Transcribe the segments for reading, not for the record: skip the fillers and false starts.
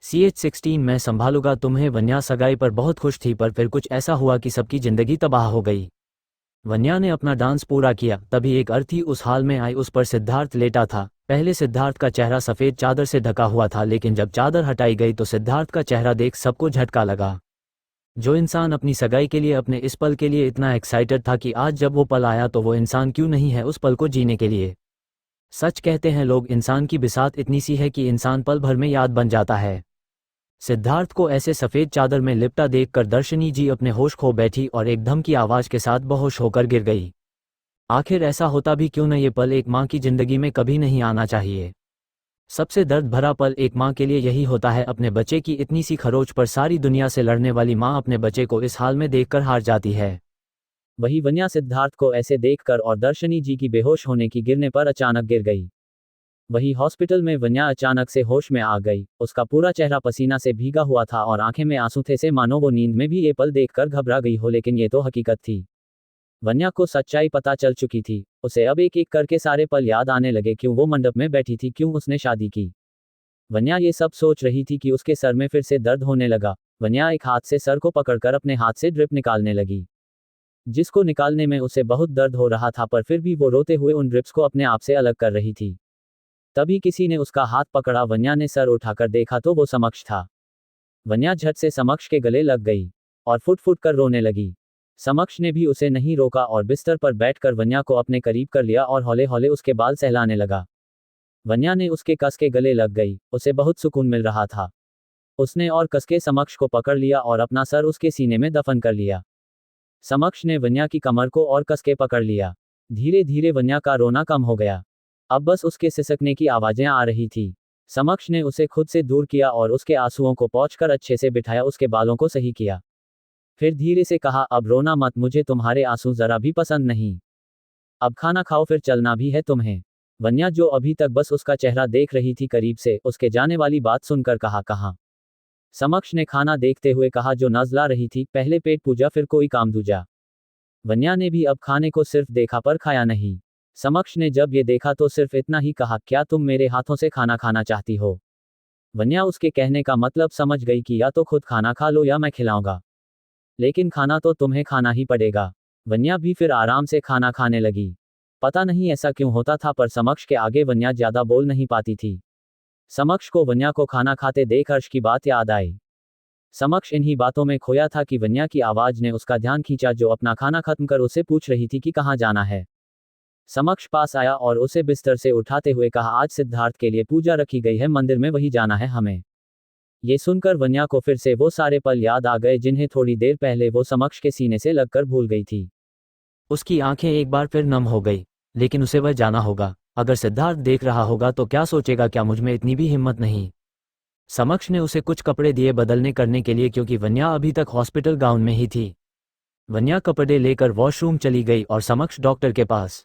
CH-16 मैं संभालूंगा तुम्हें। वन्या सगाई पर बहुत खुश थी, पर फिर कुछ ऐसा हुआ कि सबकी जिंदगी तबाह हो गई। वन्या ने अपना डांस पूरा किया, तभी एक अर्थी उस हाल में आई। उस पर सिद्धार्थ लेटा था। पहले सिद्धार्थ का चेहरा सफ़ेद चादर से ढका हुआ था, लेकिन जब चादर हटाई गई तो सिद्धार्थ का चेहरा देख सबको झटका लगा। जो इंसान अपनी सगाई के लिए, अपने इस पल के लिए इतना एक्साइटेड था कि आज जब वो पल आया तो वो इंसान क्यों नहीं है उस पल को जीने के लिए। सच कहते हैं लोग, इंसान की बिसात इतनी सी है कि इंसान पल भर में याद बन जाता है। सिद्धार्थ को ऐसे सफ़ेद चादर में लिपटा देखकर दर्शनी जी अपने होश खो बैठी और एकदम की आवाज़ के साथ बेहोश होकर गिर गई। आखिर ऐसा होता भी क्यों न, ये पल एक माँ की ज़िंदगी में कभी नहीं आना चाहिए। सबसे दर्द भरा पल एक माँ के लिए यही होता है, अपने बच्चे की इतनी सी खरोच पर सारी दुनिया से लड़ने वाली माँ अपने बच्चे को इस हाल में देखकर हार जाती है। वही वन्या सिद्धार्थ को ऐसे देखकर और दर्शनी जी की बेहोश होने की गिरने पर अचानक गिर गई। वही हॉस्पिटल में वन्या अचानक से होश में आ गई। उसका पूरा चेहरा पसीना से भीगा हुआ था और आंखें में आंसू थे, से मानो वो नींद में भी ये पल देखकर घबरा गई हो, लेकिन ये तो हकीकत थी। वन्या को सच्चाई पता चल चुकी थी। उसे अब एक एक करके सारे पल याद आने लगे। क्यों वो मंडप में बैठी थी, क्यों उसने शादी की। वन्या ये सब सोच रही थी कि उसके सर में फिर से दर्द होने लगा। वन्या एक हाथ से सर को पकड़कर अपने हाथ से ड्रिप निकालने लगी, जिसको निकालने में उसे बहुत दर्द हो रहा था, पर फिर भी वो रोते हुए उन ड्रिप्स को अपने आप से अलग कर रही थी। तभी किसी ने उसका हाथ पकड़ा। वन्या ने सर उठाकर देखा तो वो समक्ष था। वन्या झट से समक्ष के गले लग गई और फुट फुट कर रोने लगी। समक्ष ने भी उसे नहीं रोका और बिस्तर पर बैठकर वन्या को अपने करीब कर लिया और हौले हौले उसके बाल सहलाने लगा। वन्या ने उसके कस के गले लग गई। उसे बहुत सुकून मिल रहा था। उसने और कस के समक्ष को पकड़ लिया और अपना सर उसके सीने में दफन कर लिया। समक्ष ने वन्या की कमर को और कस के पकड़ लिया। धीरे धीरे वन्या का रोना कम हो गया। अब बस उसके सिसकने की आवाजें आ रही थी। समक्ष ने उसे खुद से दूर किया और उसके आंसुओं को पोंछकर अच्छे से बिठाया, उसके बालों को सही किया। फिर धीरे से कहा, अब रोना मत, मुझे तुम्हारे आंसू जरा भी पसंद नहीं। अब खाना खाओ, फिर चलना भी है तुम्हें। वन्या, जो अभी तक बस उसका चेहरा देख रही थी करीब से, उसके जाने वाली बात सुनकर कहा, कहाँ। समक्ष ने खाना देखते हुए कहा, जो नजला रही थी, पहले पेट पूजा फिर कोई काम दूजा। वन्या ने भी अब खाने को सिर्फ देखा पर खाया नहीं। समक्ष ने जब ये देखा तो सिर्फ इतना ही कहा, क्या तुम मेरे हाथों से खाना खाना चाहती हो। वन्या उसके कहने का मतलब समझ गई कि या तो खुद खाना खा लो या मैं खिलाऊंगा, लेकिन खाना तो तुम्हें खाना ही पड़ेगा। वन्या भी फिर आराम से खाना खाने लगी। पता नहीं ऐसा क्यों होता था, पर समक्ष के आगे वन्या ज्यादा बोल नहीं पाती थी। समक्ष को वन्या को खाना खाते देख हर्ष की बात याद आई। समक्ष इन्हीं बातों में खोया था कि वन्या की आवाज ने उसका ध्यान खींचा, जो अपना खाना खत्म कर उससे पूछ रही थी कि कहाँ जाना है। समक्ष पास आया और उसे बिस्तर से उठाते हुए कहा, आज सिद्धार्थ के लिए पूजा रखी गई है, मंदिर में वही जाना है हमें। ये सुनकर वन्या को फिर से वो सारे पल याद आ गए जिन्हें थोड़ी देर पहले वो समक्ष के सीने से लगकर भूल गई थी। उसकी आंखें एक बार फिर नम हो गई। लेकिन उसे वह जाना होगा। अगर सिद्धार्थ देख रहा होगा तो क्या सोचेगा, क्या मुझ में इतनी भी हिम्मत नहीं। समक्ष ने उसे कुछ कपड़े दिए बदलने करने के लिए, क्योंकि वन्या अभी तक हॉस्पिटल गाउन में ही थी। वन्या कपड़े लेकर वॉशरूम चली गई और समक्ष डॉक्टर के पास।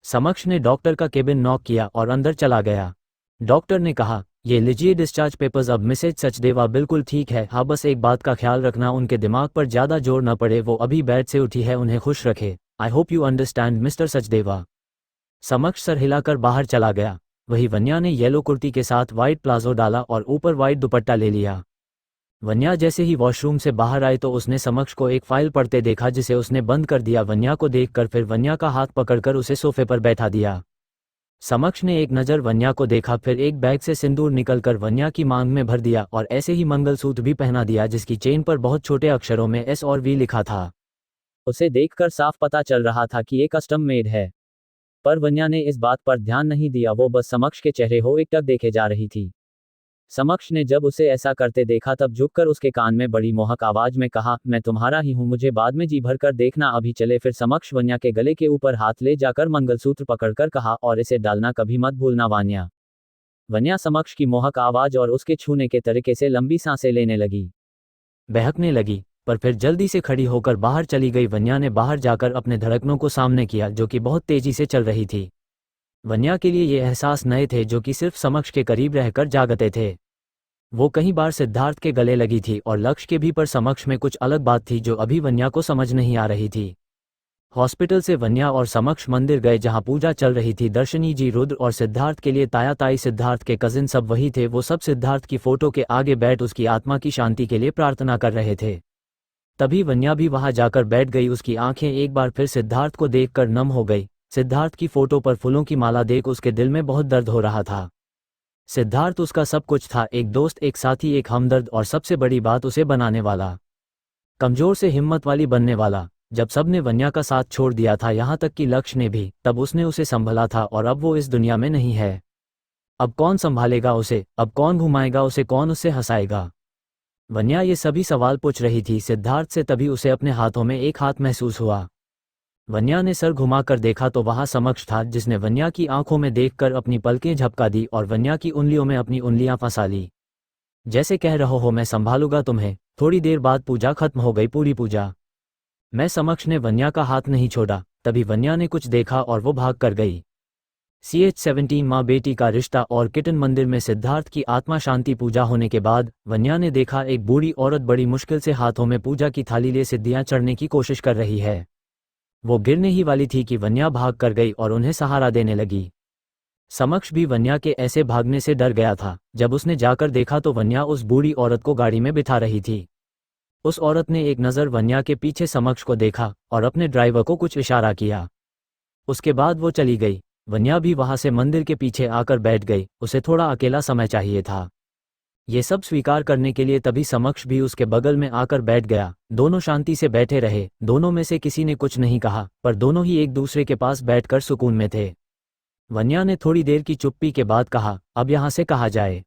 समक्ष ने डॉक्टर का केबिन नॉक किया और अंदर चला गया। डॉक्टर ने कहा, ये लीजिए डिस्चार्ज पेपर्स। अब मिसेज सचदेवा बिल्कुल ठीक है। हाँ, बस एक बात का ख्याल रखना, उनके दिमाग पर ज़्यादा जोर न पड़े, वो अभी बेड से उठी है, उन्हें खुश रखे। I hope you understand mister Sachdeva. समक्ष सर हिलाकर बाहर चला गया। वही वन्या ने येलो कुर्ती के साथ वाइट प्लाजो डाला और ऊपर वाइट दुपट्टा ले लिया। वन्या जैसे ही वॉशरूम से बाहर आई तो उसने समक्ष को एक फाइल पढ़ते देखा, जिसे उसने बंद कर दिया। वन्या को देखकर फिर वन्या का हाथ पकड़कर उसे सोफे पर बैठा दिया। समक्ष ने एक नज़र वन्या को देखा, फिर एक बैग से सिंदूर निकलकर वन्या की मांग में भर दिया और ऐसे ही मंगलसूत्र भी पहना दिया, जिसकी चेन पर बहुत छोटे अक्षरों में एस और वी लिखा था। उसे देखकर साफ पता चल रहा था कि ये कस्टम मेड है, पर वन्या ने इस बात पर ध्यान नहीं दिया। वो बस समक्ष के चेहरे हो एकटक देखे जा रही थी। समक्ष ने जब उसे ऐसा करते देखा तब झुककर उसके कान में बड़ी मोहक आवाज में कहा, मैं तुम्हारा ही हूं, मुझे बाद में जी भर कर देखना, अभी चले। फिर समक्ष वन्या के गले के ऊपर हाथ ले जाकर मंगलसूत्र पकड़कर कहा, और इसे डालना कभी मत भूलना वान्या। वन्या समक्ष की मोहक आवाज और उसके छूने के तरीके से लंबी सांसें लेने लगी, बहकने लगी, पर फिर जल्दी से खड़ी होकर बाहर चली गई। वन्या ने बाहर जाकर अपने धड़कनों को सामने किया, जो कि बहुत तेजी से चल रही थी। वन्या के लिए ये एहसास नए थे, जो कि सिर्फ समक्ष के करीब रहकर जागते थे। वो कई बार सिद्धार्थ के गले लगी थी और लक्ष्य के भी, पर समक्ष में कुछ अलग बात थी जो अभी वन्या को समझ नहीं आ रही थी। हॉस्पिटल से वन्या और समक्ष मंदिर गए जहां पूजा चल रही थी। दर्शनी जी, रुद्र और सिद्धार्थ के लिए ताया ताई, सिद्धार्थ के कजिन सब वही थे। वो सब सिद्धार्थ की फोटो के आगे बैठ उसकी आत्मा की शांति के लिए प्रार्थना कर रहे थे। तभी वन्या भी वहां जाकर बैठ गई। उसकी आंखें एक बार फिर सिद्धार्थ को देखकर नम हो गई। सिद्धार्थ की फोटो पर फूलों की माला देख उसके दिल में बहुत दर्द हो रहा था। सिद्धार्थ उसका सब कुछ था, एक दोस्त, एक साथी, एक हमदर्द और सबसे बड़ी बात उसे बनाने वाला, कमजोर से हिम्मत वाली बनने वाला। जब सबने वन्या का साथ छोड़ दिया था, यहाँ तक कि लक्ष्य ने भी, तब उसने उसे संभला था और अब वो इस दुनिया में नहीं है। अब कौन संभालेगा उसे? अब कौन घुमाएगा उसे? कौन उससे हंसाएगा? वन्या ये सभी सवाल पूछ रही थी सिद्धार्थ से। तभी उसे अपने हाथों में एक हाथ महसूस हुआ। वन्या ने सर घुमाकर देखा तो वहां समक्ष था, जिसने वन्या की आंखों में देखकर अपनी पलकें झपका दी और वन्या की उंगलियों में अपनी उंगलियां फंसा ली, जैसे कह रहा हो मैं संभालूंगा तुम्हें। थोड़ी देर बाद पूजा खत्म हो गई, पूरी पूजा। मैं समक्ष ने वन्या का हाथ नहीं छोड़ा। तभी वन्या ने कुछ देखा और वो भाग कर गई। CH-17 माँ बेटी का रिश्ता और किटन मंदिर में सिद्धार्थ की आत्मा शांति पूजा होने के बाद वन्या ने देखा एक बूढ़ी औरत बड़ी मुश्किल से हाथों में पूजा की थाली ले सिद्धियां चढ़ने की कोशिश कर रही है। वो गिरने ही वाली थी कि वन्या भाग कर गई और उन्हें सहारा देने लगी। समक्ष भी वन्या के ऐसे भागने से डर गया था। जब उसने जाकर देखा तो वन्या उस बूढ़ी औरत को गाड़ी में बिठा रही थी। उस औरत ने एक नज़र वन्या के पीछे समक्ष को देखा और अपने ड्राइवर को कुछ इशारा किया। उसके बाद वो चली गई। वन्या भी वहां से मंदिर के पीछे आकर बैठ गई। उसे थोड़ा अकेला समय चाहिए था ये सब स्वीकार करने के लिए। तभी समक्ष भी उसके बगल में आकर बैठ गया। दोनों शांति से बैठे रहे। दोनों में से किसी ने कुछ नहीं कहा, पर दोनों ही एक दूसरे के पास बैठकर सुकून में थे। वन्या ने थोड़ी देर की चुप्पी के बाद कहा, अब यहां से कहा जाए?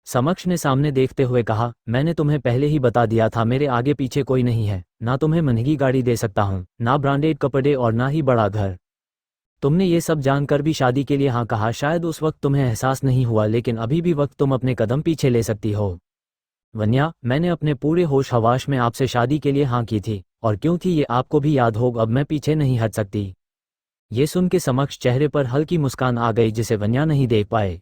समक्ष ने सामने देखते हुए कहा, मैंने तुम्हें पहले ही बता दिया था, मेरे आगे पीछे कोई नहीं है। ना तुम्हें महंगी गाड़ी दे सकता हूँ, ना ब्रांडेड कपड़े और ना ही बड़ा घर। तुमने ये सब जानकर भी शादी के लिए हाँ कहा। शायद उस वक्त तुम्हें एहसास नहीं हुआ, लेकिन अभी भी वक्त तुम अपने कदम पीछे ले सकती हो। वन्या, मैंने अपने पूरे होश हवाश में आपसे शादी के लिए हाँ की थी, और क्यों थी ये आपको भी याद होगा। अब मैं पीछे नहीं हट सकती। ये सुन के समक्ष चेहरे पर हल्की मुस्कान आ गई, जिसे वन्या नहीं देख पाए।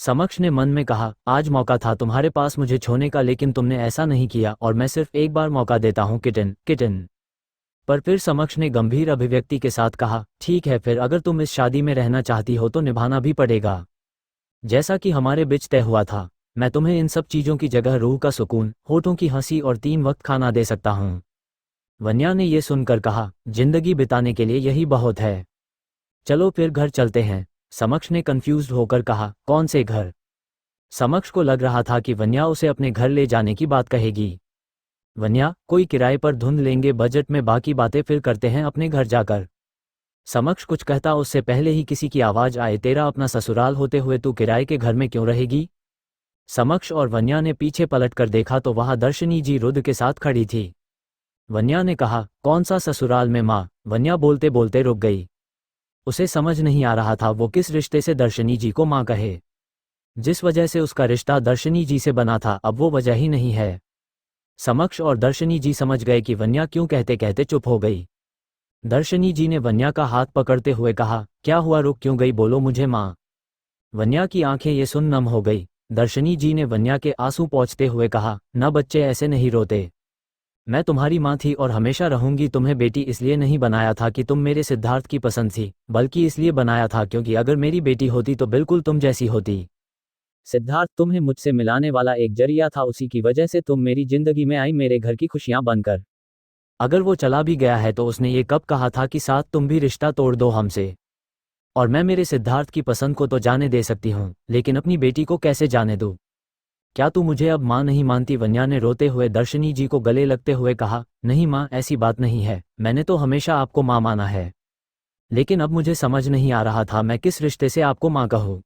समक्ष ने मन में कहा, आज मौका था तुम्हारे पास मुझे छोड़ने का, लेकिन तुमने ऐसा नहीं किया और मैं सिर्फ एक बार मौका देता हूँ किटन, किटन। पर फिर समक्ष ने गंभीर अभिव्यक्ति के साथ कहा, ठीक है, फिर अगर तुम इस शादी में रहना चाहती हो तो निभाना भी पड़ेगा। जैसा कि हमारे बीच तय हुआ था, मैं तुम्हें इन सब चीज़ों की जगह रूह का सुकून, होठों की हंसी और 3 वक्त खाना दे सकता हूँ। वन्या ने ये सुनकर कहा, जिंदगी बिताने के लिए यही बहुत है। चलो फिर घर चलते हैं। समक्ष ने कंफ्यूज्ड होकर कहा, कौन से घर? समक्ष को लग रहा था कि वन्या उसे अपने घर ले जाने की बात कहेगी। वन्या, कोई किराए पर धुंध लेंगे, बजट में, बाकी बातें फिर करते हैं अपने घर जाकर। समक्ष कुछ कहता उससे पहले ही किसी की आवाज आए, तेरा अपना ससुराल होते हुए तू किराए के घर में क्यों रहेगी? समक्ष और वन्या ने पीछे पलट कर देखा तो वहां दर्शनी जी रुद्र के साथ खड़ी थी। वन्या ने कहा, कौन सा ससुराल में माँ? वन्या बोलते बोलते रुक गई। उसे समझ नहीं आ रहा था वो किस रिश्ते से दर्शनी जी को माँ कहे। जिस वजह से उसका रिश्ता दर्शनी जी से बना था, अब वो वजह ही नहीं है। समक्ष और दर्शनी जी समझ गए कि वन्या क्यों कहते कहते चुप हो गई। दर्शनी जी ने वन्या का हाथ पकड़ते हुए कहा, क्या हुआ, रुक क्यों गई, बोलो मुझे माँ। वन्या की आंखें ये सुन नम हो गई। दर्शनी जी ने वन्या के आंसू पोंछते हुए कहा, न बच्चे ऐसे नहीं रोते। मैं तुम्हारी माँ थी और हमेशा रहूंगी। तुम्हें बेटी इसलिए नहीं बनाया था कि तुम मेरे सिद्धार्थ की पसंद थी, बल्कि इसलिए बनाया था क्योंकि अगर मेरी बेटी होती तो बिल्कुल तुम जैसी होती। सिद्धार्थ तुम्हें मुझसे मिलाने वाला एक जरिया था, उसी की वजह से तुम मेरी जिंदगी में आई, मेरे घर की खुशियां बनकर। अगर वो चला भी गया है तो उसने ये कब कहा था कि साथ तुम भी रिश्ता तोड़ दो हमसे? और मैं मेरे सिद्धार्थ की पसंद को तो जाने दे सकती हूँ, लेकिन अपनी बेटी को कैसे जाने दूँ? क्या तू मुझे अब माँ नहीं मानती? वन्या ने रोते हुए दर्शनी जी को गले लगते हुए कहा, नहीं माँ, ऐसी बात नहीं है। मैंने तो हमेशा आपको माँ माना है, लेकिन अब मुझे समझ नहीं आ रहा था मैं किस रिश्ते से आपको माँ कहूँ।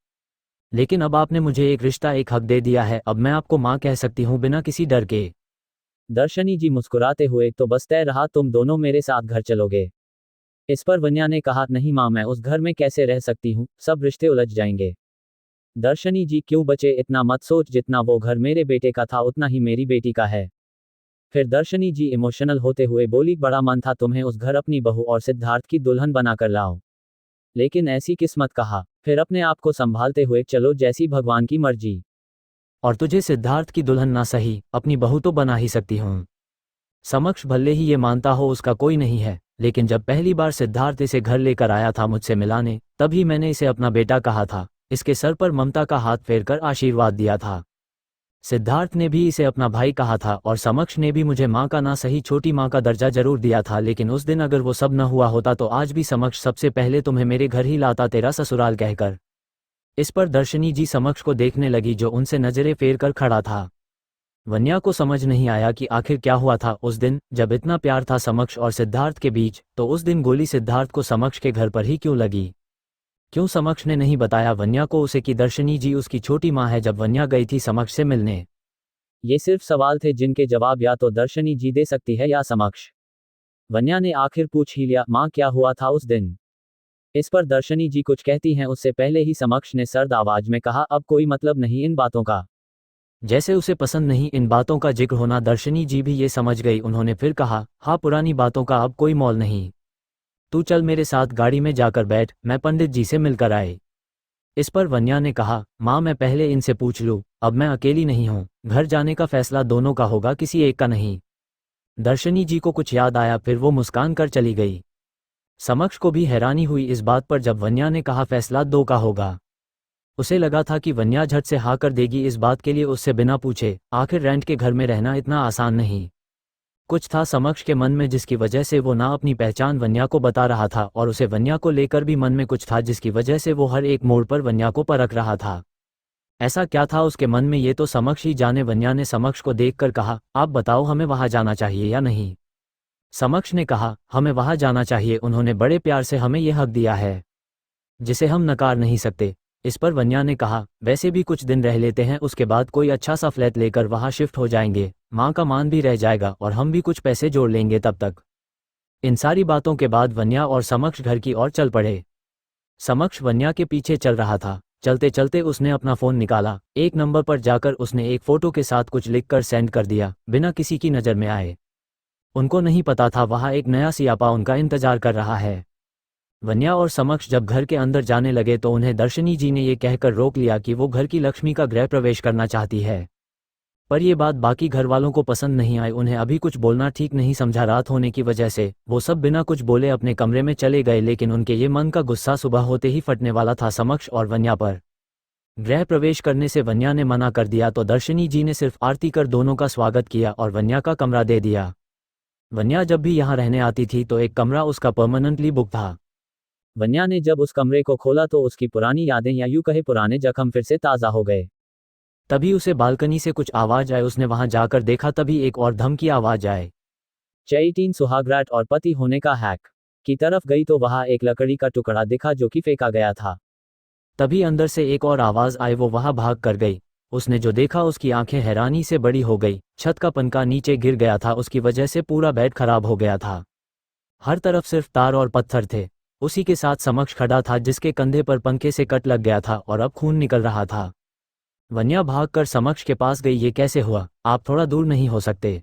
लेकिन अब आपने मुझे एक रिश्ता, एक हक दे दिया है, अब मैं आपको माँ कह सकती हूँ बिना किसी डर के। दर्शनी जी मुस्कुराते हुए, तो बस तय रहा, तुम दोनों मेरे साथ घर चलोगे? इस पर वन्या ने कहा, नहीं माँ, मैं उस घर में कैसे रह सकती हूँ, सब रिश्ते उलझ जाएंगे। दर्शनी जी, क्यों बचे, इतना मत सोच, जितना वो घर मेरे बेटे का था उतना ही मेरी बेटी का है। फिर दर्शनी जी इमोशनल होते हुए बोली, बड़ा मन था तुम्हें उस घर अपनी बहू और सिद्धार्थ की दुल्हन बनाकर लाओ, लेकिन ऐसी किस्मत कहा। फिर अपने आप को संभालते हुए चलो, जैसी भगवान की मर्जी। और तुझे सिद्धार्थ की दुल्हन ना सही, अपनी बहू तो बना ही सकती हूँ। समक्ष भले ही ये मानता हो उसका कोई नहीं है, लेकिन जब पहली बार सिद्धार्थ इसे घर लेकर आया था मुझसे मिलाने, तभी मैंने इसे अपना बेटा कहा था, इसके सर पर ममता का हाथ फेरकर आशीर्वाद दिया था। सिद्धार्थ ने भी इसे अपना भाई कहा था और समक्ष ने भी मुझे माँ का ना सही छोटी माँ का दर्जा जरूर दिया था, लेकिन उस दिन अगर वो सब न हुआ होता तो आज भी समक्ष सबसे पहले तुम्हें मेरे घर ही लाता, तेरा ससुराल कहकर। इस पर दर्शनी जी समक्ष को देखने लगी जो उनसे नजरें फेर कर खड़ा था। वन्या को समझ नहीं आया कि आखिर क्या हुआ था उस दिन जब इतना प्यार था समक्ष और सिद्धार्थ के बीच, तो उस दिन गोली सिद्धार्थ को समक्ष के घर पर ही क्यों लगी। क्यों समक्ष ने नहीं बताया वन्या को उसे कि दर्शनी जी उसकी छोटी माँ है जब वन्या गई थी समक्ष से मिलने। ये सिर्फ सवाल थे जिनके जवाब या तो दर्शनी जी दे सकती है या समक्ष। वन्या ने आखिर पूछ ही लिया, माँ क्या हुआ था उस दिन। इस पर दर्शनी जी कुछ कहती हैं उससे पहले ही समक्ष ने सर्द आवाज में कहा, अब कोई मतलब नहीं इन बातों का। जैसे उसे पसंद नहीं इन बातों का जिक्र होना, दर्शनी जी भी ये समझ गई। उन्होंने फिर कहा, हाँ पुरानी बातों का अब कोई मोल नहीं, तू चल मेरे साथ गाड़ी में जाकर बैठ, मैं पंडित जी से मिलकर आए। इस पर वन्या ने कहा, माँ मैं पहले इनसे पूछ लूँ, अब मैं अकेली नहीं हूँ, घर जाने का फैसला दोनों का होगा किसी एक का नहीं। दर्शनी जी को कुछ याद आया, फिर वो मुस्कान कर चली गई। समक्ष को भी हैरानी हुई इस बात पर जब वन्या ने कहा फैसला दो का होगा। उसे लगा था कि वन्या झट से हाँ कर देगी इस बात के लिए उससे बिना पूछे, आखिर रेंट के घर में रहना इतना आसान नहीं। कुछ था समक्ष के मन में जिसकी वजह से वो ना अपनी पहचान वन्या को बता रहा था और उसे वन्या को लेकर भी मन में कुछ था जिसकी वजह से वो हर एक मोड़ पर वन्या को परख रहा था। ऐसा क्या था उसके मन में ये तो समक्ष ही जाने। वन्या ने समक्ष को देखकर कहा, आप बताओ हमें वहां जाना चाहिए या नहीं। समक्ष ने कहा, हमें वहां जाना चाहिए, उन्होंने बड़े प्यार से हमें यह हक दिया है जिसे हम नकार नहीं सकते। इस पर वन्या ने कहा, वैसे भी कुछ दिन रह लेते हैं, उसके बाद कोई अच्छा सा फ्लैट लेकर वहां शिफ्ट हो जाएंगे, माँ का मान भी रह जाएगा और हम भी कुछ पैसे जोड़ लेंगे तब तक। इन सारी बातों के बाद वन्या और समक्ष घर की ओर चल पड़े। समक्ष वन्या के पीछे चल रहा था। चलते चलते उसने अपना फोन निकाला, एक नंबर पर जाकर उसने एक फोटो के साथ कुछ लिखकर सेंड कर दिया बिना किसी की नज़र में आए। उनको नहीं पता था वहां एक नया सियापा उनका इंतजार कर रहा है। वन्या और समक्ष जब घर के अंदर जाने लगे तो उन्हें दर्शनी जी ने ये कहकर रोक लिया कि वो घर की लक्ष्मी का गृह प्रवेश करना चाहती है। पर यह बात बाकी घर वालों को पसंद नहीं आई। उन्हें अभी कुछ बोलना ठीक नहीं समझा। रात होने की वजह से वो सब बिना कुछ बोले अपने कमरे में चले गए, लेकिन उनके ये मन का गुस्सा सुबह होते ही फटने वाला था समक्ष और वन्या पर। गृह प्रवेश करने से वन्या ने मना कर दिया तो दर्शनी जी ने सिर्फ आरती कर दोनों का स्वागत किया और वन्या का कमरा दे दिया। वन्या जब भी यहाँ रहने आती थी तो एक कमरा उसका परमानेंटली बुक था। वन्या ने जब उस कमरे को खोला तो उसकी पुरानी यादें या यूं कहे पुराने जख्म फिर से ताज़ा हो गए। तभी उसे बालकनी से कुछ आवाज आए। उसने वहां जाकर देखा, तभी एक और धमकी आवाज आए। 18 सुहागरात और पति होने का हैक की तरफ गई तो वहां एक लकड़ी का टुकड़ा दिखा जो कि फेंका गया था। तभी अंदर से एक और आवाज आई, वो वहां भाग कर गई। उसने जो देखा उसकी आंखें हैरानी से बड़ी हो गई। छत का पंखा नीचे गिर गया था, उसकी वजह से पूरा बेड खराब हो गया था। हर तरफ सिर्फ तार और पत्थर थे। उसी के साथ समक्ष खड़ा था जिसके कंधे पर पंखे से कट लग गया था और अब खून निकल रहा था। वन्या भागकर समक्ष के पास गई। ये कैसे हुआ? आप थोड़ा दूर नहीं हो सकते?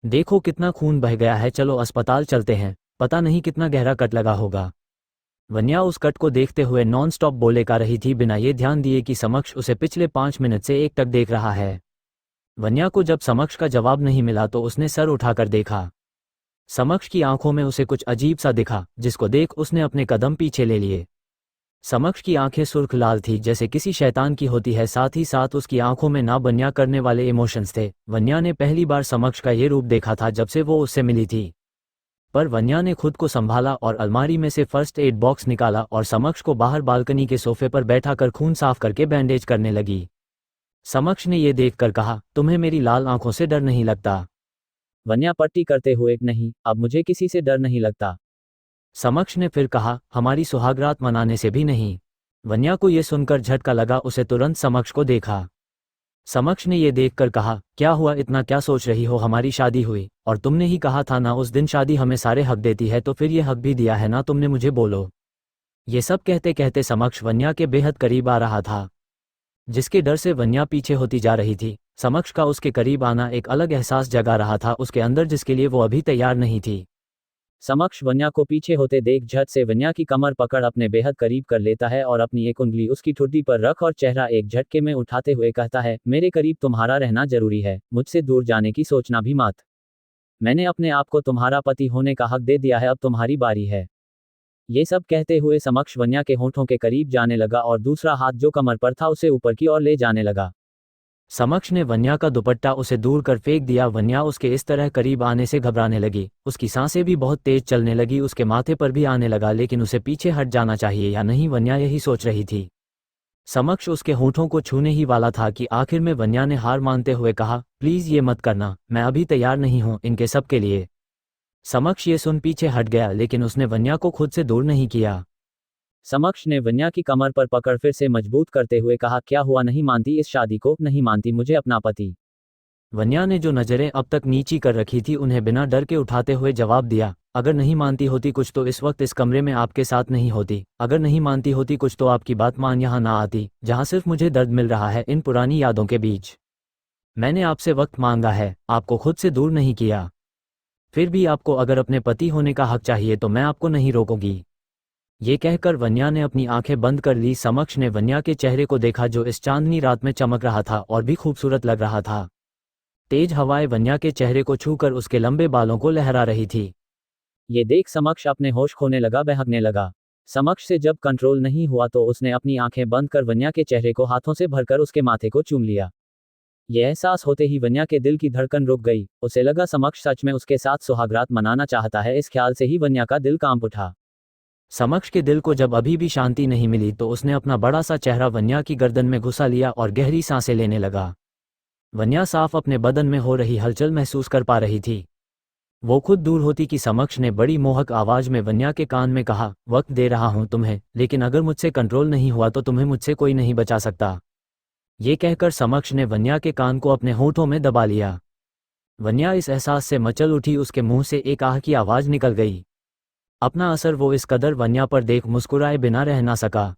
देखो कितना खून बह गया है, चलो अस्पताल चलते हैं, पता नहीं कितना गहरा कट लगा होगा। वन्या उस कट को देखते हुए नॉन स्टॉप बोले का रही थी बिना ये ध्यान दिए कि समक्ष उसे पिछले 5 मिनट से एकटक देख रहा है। वन्या को जब समक्ष का जवाब नहीं मिला तो उसने सर उठाकर देखा। समक्ष की आंखों में उसे कुछ अजीब सा दिखा, जिसको देख उसने अपने कदम पीछे ले लिए। समक्ष की आंखें सुर्ख लाल थी जैसे किसी शैतान की होती है, साथ ही साथ उसकी आंखों में ना बन्या करने वाले इमोशंस थे। वन्या ने पहली बार समक्ष का ये रूप देखा था जब से वो उससे मिली थी। पर वन्या ने खुद को संभाला और अलमारी में से फर्स्ट एड बॉक्स निकाला और समक्ष को बाहर बालकनी के सोफे पर बैठाकर खून साफ करके बैंडेज करने लगी। समक्ष ने ये देखकर कहा, तुम्हें मेरी लाल आंखों से डर नहीं लगता? वन्या पट्टी करते हुए, नहीं, अब मुझे किसी से डर नहीं लगता। समक्ष ने फिर कहा, हमारी सुहागरात मनाने से भी नहीं। वन्या को यह सुनकर झटका लगा। उसे तुरंत समक्ष को देखा। समक्ष ने यह देखकर कहा, क्या हुआ, इतना क्या सोच रही हो? हमारी शादी हुई और तुमने ही कहा था ना उस दिन शादी हमें सारे हक देती है, तो फिर ये हक भी दिया है ना तुमने मुझे, बोलो। ये सब कहते कहते समक्ष वन्या के बेहद करीब आ रहा था, जिसके डर से वन्या पीछे होती जा रही थी। समक्ष का उसके करीब आना एक अलग एहसास जगा रहा था उसके अंदर, जिसके लिए वो अभी तैयार नहीं थी। समक्ष वन्या को पीछे होते देख झट से वन्या की कमर पकड़ अपने बेहद करीब कर लेता है और अपनी एक उंगली उसकी ठुड्डी पर रख और चेहरा एक झटके में उठाते हुए कहता है, मेरे करीब तुम्हारा रहना जरूरी है, मुझसे दूर जाने की सोचना भी मत। मैंने अपने आप को तुम्हारा पति होने का हक दे दिया है, अब तुम्हारी बारी है। ये सब कहते हुए समक्ष वन्या के होठों के करीब जाने लगा और दूसरा हाथ जो कमर पर था उसे ऊपर की ओर ले जाने लगा। समक्ष ने वन्या का दुपट्टा उसे दूर कर फेंक दिया। वन्या उसके इस तरह करीब आने से घबराने लगी। उसकी सांसें भी बहुत तेज चलने लगी। उसके माथे पर भी आने लगा, लेकिन उसे पीछे हट जाना चाहिए या नहीं, वन्या यही सोच रही थी। समक्ष उसके होठों को छूने ही वाला था कि आखिर में वन्या ने हार मानते हुए कहा, प्लीज ये मत करना, मैं अभी तैयार नहीं हूं इनके सब के लिए। समक्ष ये सुन पीछे हट गया, लेकिन उसने वन्या को खुद से दूर नहीं किया। समक्ष ने वन्या की कमर पर पकड़ फिर से मजबूत करते हुए कहा, क्या हुआ, नहीं मानती इस शादी को, नहीं मानती मुझे अपना पति? वन्या ने जो नजरें अब तक नीची कर रखी थी उन्हें बिना डर के उठाते हुए जवाब दिया, अगर नहीं मानती होती कुछ तो इस वक्त इस कमरे में आपके साथ नहीं होती। अगर नहीं मानती होती कुछ तो आपकी बात मान यहाँ ना आती, जहाँ सिर्फ मुझे दर्द मिल रहा है इन पुरानी यादों के बीच। मैंने आपसे वक्त मांगा है, आपको खुद से दूर नहीं किया। फिर भी आपको अगर अपने पति होने का हक चाहिए तो मैं आपको नहीं रोकूंगी। ये कहकर वन्या ने अपनी आंखें बंद कर ली। समक्ष ने वन्या के चेहरे को देखा जो इस चांदनी रात में चमक रहा था और भी खूबसूरत लग रहा था। तेज हवाएं वन्या के चेहरे को छूकर उसके लंबे बालों को लहरा रही थी। ये देख समक्ष अपने होश खोने लगा, बहकने लगा। समक्ष से जब कंट्रोल नहीं हुआ तो उसने अपनी आंखें बंद कर वन्या के चेहरे को हाथों से भरकर उसके माथे को चूम लिया। यह एहसास होते ही वन्या के दिल की धड़कन रुक गई। उसे लगा समक्ष सच में उसके साथ सुहागरात मनाना चाहता है। इस ख्याल से ही वन्या का दिल कांप उठा। समक्ष के दिल को जब अभी भी शांति नहीं मिली तो उसने अपना बड़ा सा चेहरा वन्या की गर्दन में घुसा लिया और गहरी सांसें लेने लगा। वन्या साफ अपने बदन में हो रही हलचल महसूस कर पा रही थी। वो खुद दूर होती कि समक्ष ने बड़ी मोहक आवाज में वन्या के कान में कहा, वक्त दे रहा हूं तुम्हें, लेकिन अगर मुझसे कंट्रोल नहीं हुआ तो तुम्हें मुझसे कोई नहीं बचा सकता। ये कहकर समक्ष ने वन्या के कान को अपने होठों में दबा लिया। वन्या इस एहसास से मचल उठी, उसके मुंह से एक आह की आवाज निकल गई। अपना असर वो इस कदर वन्या पर देख मुस्कुराए बिना रह ना सका।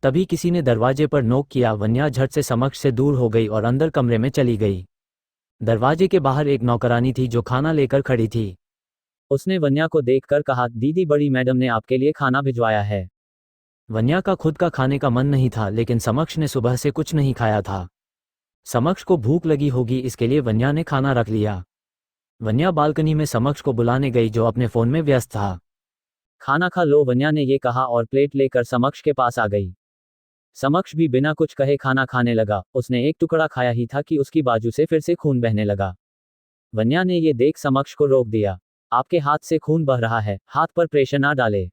तभी किसी ने दरवाजे पर नोक किया। वन्या झट से समक्ष से दूर हो गई और अंदर कमरे में चली गई। दरवाजे के बाहर एक नौकरानी थी जो खाना लेकर खड़ी थी। उसने वन्या को देखकर कहा, दीदी, बड़ी मैडम ने आपके लिए खाना भिजवाया है। वन्या का खुद का खाने का मन नहीं था, लेकिन समक्ष ने सुबह से कुछ नहीं खाया था। समक्ष को भूख लगी होगी, इसके लिए वन्या ने खाना रख लिया। वन्या बालकनी में समक्ष को बुलाने गई जो अपने फोन में व्यस्त था। खाना खा लो, वन्या ने ये कहा और प्लेट लेकर समक्ष के पास आ गई। समक्ष भी बिना कुछ कहे खाना खाने लगा। उसने एक टुकड़ा खाया ही था कि उसकी बाजू से फिर से खून बहने लगा। वन्या ने ये देख समक्ष को रोक दिया। आपके हाथ से खून बह रहा है, हाथ पर प्रेशर ना डाले।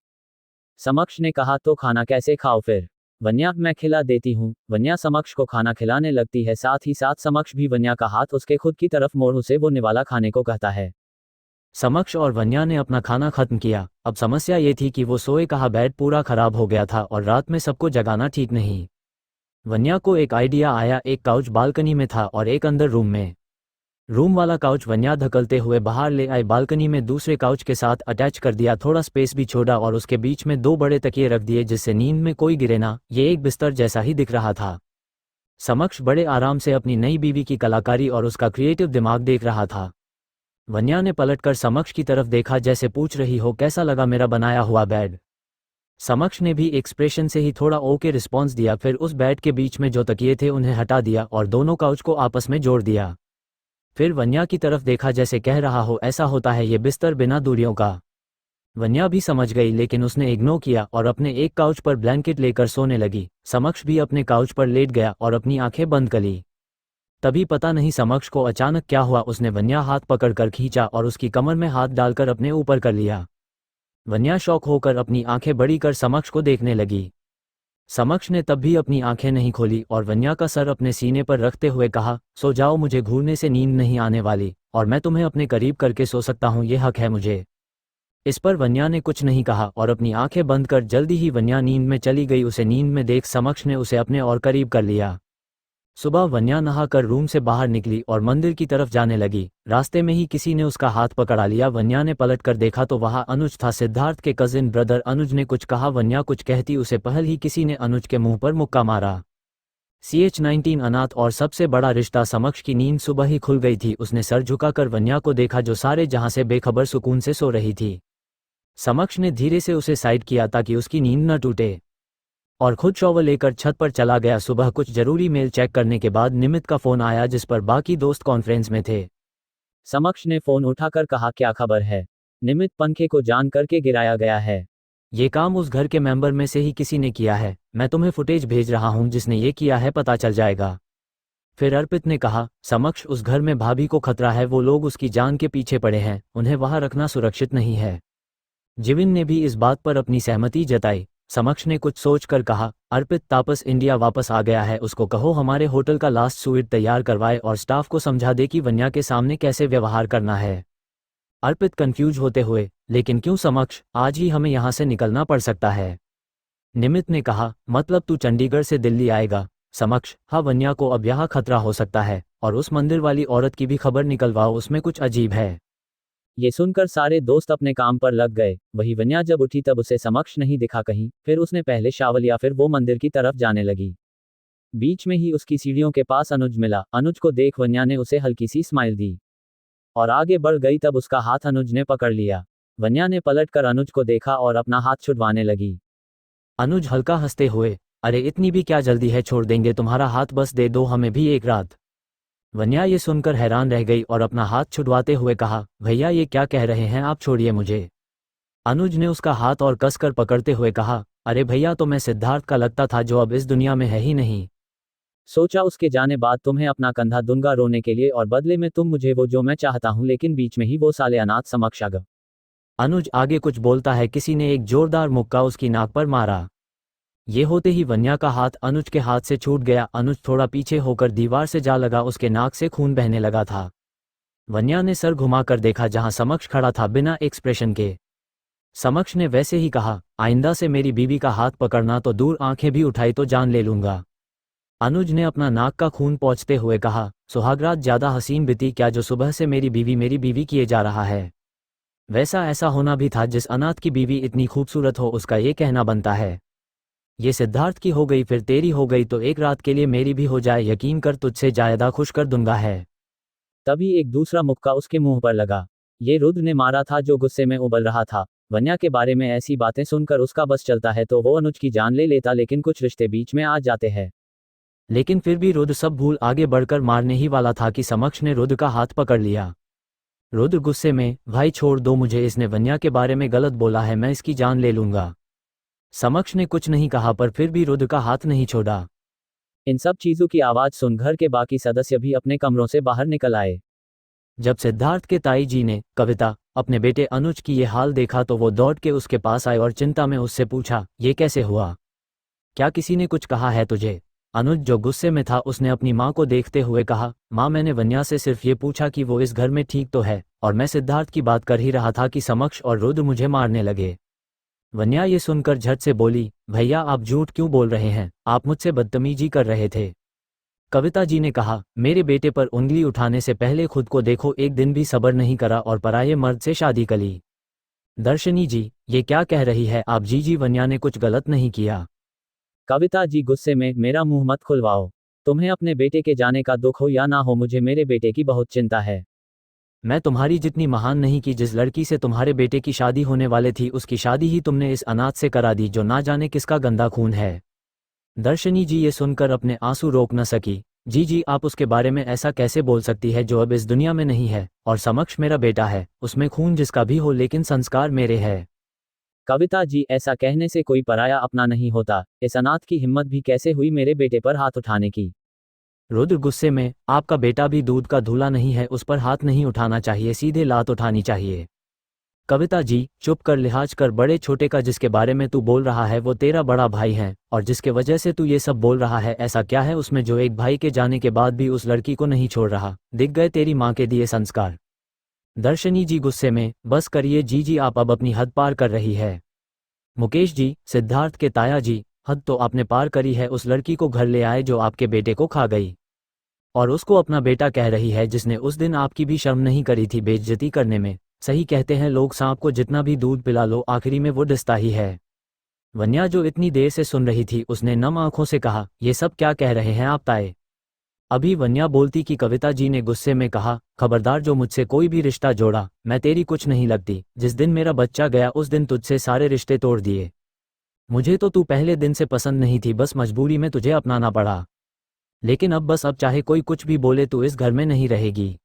समक्ष ने कहा, तो खाना कैसे खाओ फिर? वन्या, मैं खिला देती हूँ। वन्या समक्ष को खाना खिलाने लगती है। साथ ही साथ समक्ष भी वन्या का हाथ उसके खुद की तरफ मोड़ उसे वो निवाला खाने को कहता है। समक्ष और वन्या ने अपना खाना खत्म किया। अब समस्या ये थी कि वो सोए कहा बेड पूरा खराब हो गया था और रात में सबको जगाना ठीक नहीं। वन्या को एक आइडिया आया। एक काउच बालकनी में था और एक अंदर रूम में। रूम वाला काउच वन्या धकलते हुए बाहर ले आई। बालकनी में दूसरे काउच के साथ अटैच कर दिया। थोड़ा स्पेस भी छोड़ा और उसके बीच में 2 बड़े तकिए रख दिए जिससे नींद में कोई गिरे ना। ये एक बिस्तर जैसा ही दिख रहा था। समक्ष बड़े आराम से अपनी नई बीवी की कलाकारी और उसका क्रिएटिव दिमाग देख रहा था। वन्या ने पलटकर समक्ष की तरफ देखा जैसे पूछ रही हो, कैसा लगा मेरा बनाया हुआ बेड? समक्ष ने भी एक्सप्रेशन से ही थोड़ा ओके रिस्पॉन्स दिया। फिर उस बेड के बीच में जो तकिए थे उन्हें हटा दिया और दोनों काउच को आपस में जोड़ दिया। फिर वन्या की तरफ देखा जैसे कह रहा हो, ऐसा होता है ये बिस्तर बिना दूरियों का। वन्या भी समझ गई, लेकिन उसने इग्नोर किया और अपने एक काउच पर ब्लैंकेट लेकर सोने लगी। समक्ष भी अपने काउच पर लेट गया और अपनी आंखें बंद कर ली। तभी पता नहीं समक्ष को अचानक क्या हुआ, उसने वन्या हाथ पकड़कर खींचा और उसकी कमर में हाथ डालकर अपने ऊपर कर लिया। वन्या शॉक होकर अपनी आंखें बड़ी कर समक्ष को देखने लगी। समक्ष ने तब भी अपनी आंखें नहीं खोली और वन्या का सर अपने सीने पर रखते हुए कहा, सो जाओ, मुझे घूरने से नींद नहीं आने वाली और मैं तुम्हें अपने करीब करके सो सकता हूँ, ये हक है मुझे। इस पर वन्या ने कुछ नहीं कहा और अपनी आंखें बंद कर जल्दी ही वन्या नींद में चली गई। उसे नींद में देख समक्ष ने उसे अपने और करीब कर लिया। सुबह वन्या नहाकर रूम से बाहर निकली और मंदिर की तरफ जाने लगी। रास्ते में ही किसी ने उसका हाथ पकड़ा लिया। वन्या ने पलटकर देखा तो वहां अनुज था, सिद्धार्थ के कजिन ब्रदर। अनुज ने कुछ कहा, वन्या कुछ कहती उसे पहल ही किसी ने अनुज के मुंह पर मुक्का मारा। CH-19 अनाथ और सबसे बड़ा रिश्ता। समक्ष की नींद सुबह ही खुल गई थी। उसने सर झुकाकर वन्या को देखा जो सारे जहां से बेखबर सुकून से सो रही थी। समक्ष ने धीरे से उसे साइड किया ताकि उसकी नींद न टूटे और खुद शॉवर लेकर छत पर चला गया। सुबह कुछ जरूरी मेल चेक करने के बाद निमित का फोन आया जिस पर बाकी दोस्त कॉन्फ्रेंस में थे। समक्ष ने फोन उठाकर कहा, क्या खबर है? निमित पंखे को जान करके गिराया गया है। ये काम उस घर के मेंबर में से ही किसी ने किया है। मैं तुम्हें फुटेज भेज रहा हूं, जिसने ये किया है पता चल जाएगा। फिर अर्पित ने कहा, समक्ष उस घर में भाभी को खतरा है, वो लोग उसकी जान के पीछे पड़े हैं, उन्हें वहां रखना सुरक्षित नहीं है। जिविन ने भी इस बात पर अपनी सहमति जताई। समक्ष ने कुछ सोचकर कहा, अर्पित तापस इंडिया वापस आ गया है, उसको कहो हमारे होटल का लास्ट स्वीट तैयार करवाए और स्टाफ को समझा दे कि वन्या के सामने कैसे व्यवहार करना है। अर्पित कंफ्यूज होते हुए, लेकिन क्यों समक्ष, आज ही हमें यहाँ से निकलना पड़ सकता है। निमित ने कहा, मतलब तू चंडीगढ़ से दिल्ली आएगा? समक्ष, हाँ, वन्या को अब यहाँ खतरा हो सकता है, और उस मंदिर वाली औरत की भी खबर निकलवाओ, उसमें कुछ अजीब है। ये सुनकर सारे दोस्त अपने काम पर लग गए। वही वन्या जब उठी तब उसे समक्ष नहीं दिखा कहीं, फिर उसने पहले शावल या फिर वो मंदिर की तरफ जाने लगी। बीच में ही उसकी सीढ़ियों के पास अनुज मिला। अनुज को देख वन्या ने उसे हल्की सी स्माइल दी और आगे बढ़ गई, तब उसका हाथ अनुज ने पकड़ लिया। वन्या ने पलटकर अनुज को देखा और अपना हाथ छुड़वाने लगी। अनुज हल्का हंसते हुए, अरे इतनी भी क्या जल्दी है, छोड़ देंगे तुम्हारा हाथ, बस दे दो हमें भी एक रात। वन्या ये सुनकर हैरान रह गई और अपना हाथ छुड़वाते हुए कहा, भैया ये क्या कह रहे हैं आप, छोड़िए मुझे। अनुज ने उसका हाथ और कसकर पकड़ते हुए कहा, अरे भैया तो मैं सिद्धार्थ का लगता था, जो अब इस दुनिया में है ही नहीं। सोचा उसके जाने बाद तुम्हें अपना कंधा दूंगा रोने के लिए, और बदले में तुम मुझे वो जो मैं चाहता हूं, लेकिन बीच में ही वो साले अनाथ समक्ष आ गए। अनुज आगे कुछ बोलता है, किसी ने एक जोरदार मुक्का उसकी नाक पर मारा। ये होते ही वन्या का हाथ अनुज के हाथ से छूट गया। अनुज थोड़ा पीछे होकर दीवार से जा लगा, उसके नाक से खून बहने लगा था। वन्या ने सर घुमाकर देखा जहां समक्ष खड़ा था, बिना एक्सप्रेशन के। समक्ष ने वैसे ही कहा, आइंदा से मेरी बीवी का हाथ पकड़ना तो दूर, आंखें भी उठाई तो जान ले लूंगा। अनुज ने अपना नाक का खून पोंछते हुए कहा, सुहागरात ज्यादा हसीन बीती क्या, जो सुबह से मेरी बीवी किए जा रहा है। वैसा ऐसा होना भी था, जिस अनाथ की बीवी इतनी खूबसूरत हो, उसका ये कहना बनता है। ये सिद्धार्थ की हो गई, फिर तेरी हो गई, तो एक रात के लिए मेरी भी हो जाए, यकीन कर तुझसे ज्यादा खुश कर दूंगा है। तभी एक दूसरा मुक्का उसके मुंह पर लगा। ये रुद्र ने मारा था, जो गुस्से में उबल रहा था। वन्या के बारे में ऐसी बातें सुनकर उसका बस चलता है तो वो अनुज की जान ले लेता, लेकिन कुछ रिश्ते बीच में आ जाते हैं। लेकिन फिर भी रुद्र सब भूल आगे बढ़कर मारने ही वाला था कि समक्ष ने रुद्र का हाथ पकड़ लिया। रुद्र गुस्से में, भाई छोड़ दो मुझे, इसने वन्या के बारे में गलत बोला है, मैं इसकी जान ले लूंगा। समक्ष ने कुछ नहीं कहा, पर फिर भी रुद्र का हाथ नहीं छोड़ा। इन सब चीजों की आवाज सुन घर के बाकी सदस्य भी अपने कमरों से बाहर निकल आए। जब सिद्धार्थ के ताई जी ने, कविता, अपने बेटे अनुज की ये हाल देखा तो वो दौड़ के उसके पास आए और चिंता में उससे पूछा, ये कैसे हुआ, क्या किसी ने कुछ कहा है तुझे? अनुज जो गुस्से में था, उसने अपनी माँ को देखते हुए कहा, माँ मैंने वन्या से सिर्फ ये पूछा कि वो इस घर में ठीक तो है, और मैं सिद्धार्थ की बात कर ही रहा था कि समक्ष और रुद्र मुझे मारने लगे। वन्या ये सुनकर झट से बोली, भैया आप झूठ क्यों बोल रहे हैं, आप मुझसे बदतमीजी कर रहे थे। कविता जी ने कहा, मेरे बेटे पर उंगली उठाने से पहले खुद को देखो, एक दिन भी सब्र नहीं करा और पराये मर्द से शादी कर ली। दर्शनी जी, ये क्या कह रही है आप? जी वन्या ने कुछ गलत नहीं किया। कविता जी गुस्से में, मेरा मुंह मत खुलवाओ। तुम्हें अपने बेटे के जाने का दुख हो या ना हो, मुझे मेरे बेटे की बहुत चिंता है। मैं तुम्हारी जितनी महान नहीं कि जिस लड़की से तुम्हारे बेटे की शादी होने वाली थी, उसकी शादी ही तुमने इस अनाथ से करा दी, जो ना जाने किसका गंदा खून है। दर्शनी जी ये सुनकर अपने आंसू रोक न सकी। जी आप उसके बारे में ऐसा कैसे बोल सकती है, जो अब इस दुनिया में नहीं है, और समक्ष मेरा बेटा है, उसमें खून जिसका भी हो, लेकिन संस्कार मेरे हैं। कविता जी, ऐसा कहने से कोई पराया अपना नहीं होता। इस अनाथ की हिम्मत भी कैसे हुई मेरे बेटे पर हाथ उठाने की? रुद्र गुस्से में, आपका बेटा भी दूध का धूला नहीं है, उस पर हाथ नहीं उठाना चाहिए, सीधे लात उठानी चाहिए। कविता जी चुप कर, लिहाज कर, बड़े छोटे का जिसके बारे में तू बोल रहा है वो तेरा बड़ा भाई है, और जिसके वजह से तू ये सब बोल रहा है, ऐसा क्या है उसमें जो एक भाई के जाने के बाद भी उस लड़की को नहीं छोड़ रहा? दिख गए तेरी माँ के दिए संस्कार। दर्शनी जी गुस्से में, बस करिए जी आप अब अपनी हद पार कर रही है। मुकेश जी, सिद्धार्थ के ताया जी, हद तो आपने पार करी है, उस लड़की को घर ले आए जो आपके बेटे को खा गई, और उसको अपना बेटा कह रही है, जिसने उस दिन आपकी भी शर्म नहीं करी थी बेइज्जती करने में। सही कहते हैं लोग, सांप को जितना भी दूध पिला लो, आखिरी में वो डिसता ही है। वन्या जो इतनी देर से सुन रही थी, उसने नम आंखों से कहा, ये सब क्या कह रहे हैं आप ताए? अभी वन्या बोलती कि कविता जी ने गुस्से में कहा, खबरदार जो मुझसे कोई भी रिश्ता जोड़ा, मैं तेरी कुछ नहीं लगती। जिस दिन मेरा बच्चा गया उस दिन तुझसे सारे रिश्ते तोड़ दिए। मुझे तो तू पहले दिन से पसंद नहीं थी, बस मजबूरी में तुझे अपनाना पड़ा। लेकिन अब बस, अब चाहे कोई कुछ भी बोले, तू इस घर में नहीं रहेगी।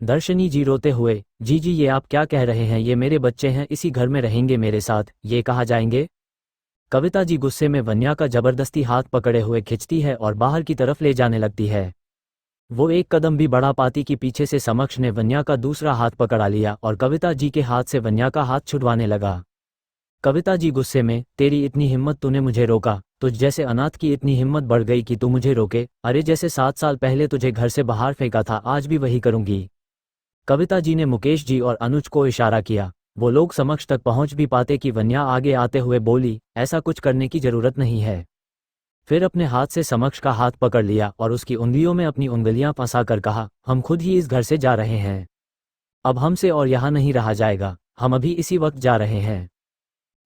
दर्शनी जी रोते हुए, जी जी ये आप क्या कह रहे हैं, ये मेरे बच्चे हैं, इसी घर में रहेंगे मेरे साथ, ये कहाँ जाएंगे। कविता जी गुस्से में वन्या का जबरदस्ती हाथ पकड़े हुए खिंचती है और बाहर की तरफ ले जाने लगती है। वो एक कदम भी बढ़ा पाती कि पीछे से समक्ष ने वन्या का दूसरा हाथ पकड़ा लिया और कविता जी के हाथ से वन्या का हाथ छुड़वाने लगा। कविता जी गुस्से में, तेरी इतनी हिम्मत, तूने मुझे रोका, तुझ जैसे अनाथ की इतनी हिम्मत बढ़ गई कि तू मुझे रोके, अरे जैसे 7 साल पहले तुझे घर से बाहर फेंका था आज भी वही करूंगी। कविता जी ने मुकेश जी और अनुज को इशारा किया। वो लोग समक्ष तक पहुंच भी पाते कि वन्या आगे आते हुए बोली, ऐसा कुछ करने की जरूरत नहीं है। फिर अपने हाथ से समक्ष का हाथ पकड़ लिया और उसकी उंगलियों में अपनी उंगलियां फंसा कर कहा, हम खुद ही इस घर से जा रहे हैं, अब हमसे और यहाँ नहीं रहा जाएगा, हम अभी इसी वक्त जा रहे हैं।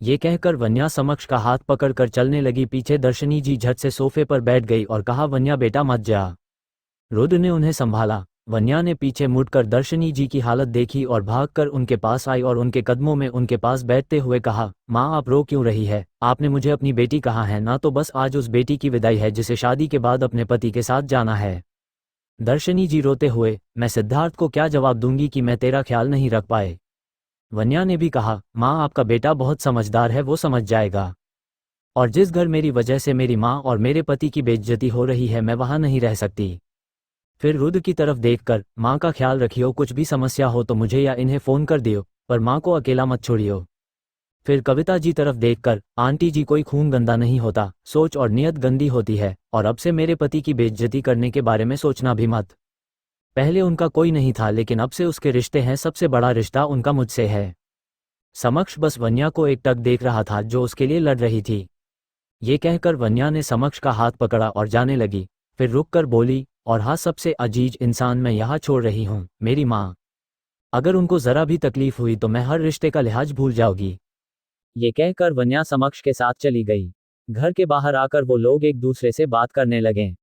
ये कहकर वन्या समक्ष का हाथ पकड़कर चलने लगी। पीछे दर्शनी जी झट से सोफे पर बैठ गई और कहा, वन्या बेटा मत जा। रुद्र ने उन्हें संभाला। वन्या ने पीछे मुड़कर दर्शनी जी की हालत देखी और भागकर उनके पास आई और उनके कदमों में उनके पास बैठते हुए कहा, माँ आप रो क्यों रही है, आपने मुझे अपनी बेटी कहा है ना, तो बस आज उस बेटी की विदाई है जिसे शादी के बाद अपने पति के साथ जाना है। दर्शनी जी रोते हुए, मैं सिद्धार्थ को क्या जवाब दूंगी कि मैं तेरा ख्याल नहीं रख पाए। वन्या ने भी कहा, माँ आपका बेटा बहुत समझदार है, वो समझ जाएगा, और जिस घर मेरी वजह से मेरी माँ और मेरे पति की बेइज्जती हो रही है मैं वहाँ नहीं रह सकती। फिर रुद्र की तरफ देखकर, माँ का ख्याल रखियो, कुछ भी समस्या हो तो मुझे या इन्हें फ़ोन कर दियो, पर माँ को अकेला मत छोड़ियो। फिर कविता जी तरफ देखकर, आंटी जी कोई खून गंदा नहीं होता, सोच और नियत गंदी होती है, और अब से मेरे पति की बेइज्जती करने के बारे में सोचना भी मत। पहले उनका कोई नहीं था लेकिन अब से उसके रिश्ते हैं, सबसे बड़ा रिश्ता उनका मुझसे है। समक्ष बस वन्या को एकटक देख रहा था जो उसके लिए लड़ रही थी। ये कहकर वन्या ने समक्ष का हाथ पकड़ा और जाने लगी। फिर रुककर बोली, और हाँ सबसे अजीज इंसान मैं यहाँ छोड़ रही हूँ, मेरी माँ। अगर उनको जरा भी तकलीफ हुई तो मैं हर रिश्ते का लिहाज भूल जाऊंगी। ये कहकर वन्या समक्ष के साथ चली गई। घर के बाहर आकर वो लोग एक दूसरे से बात करने लगे।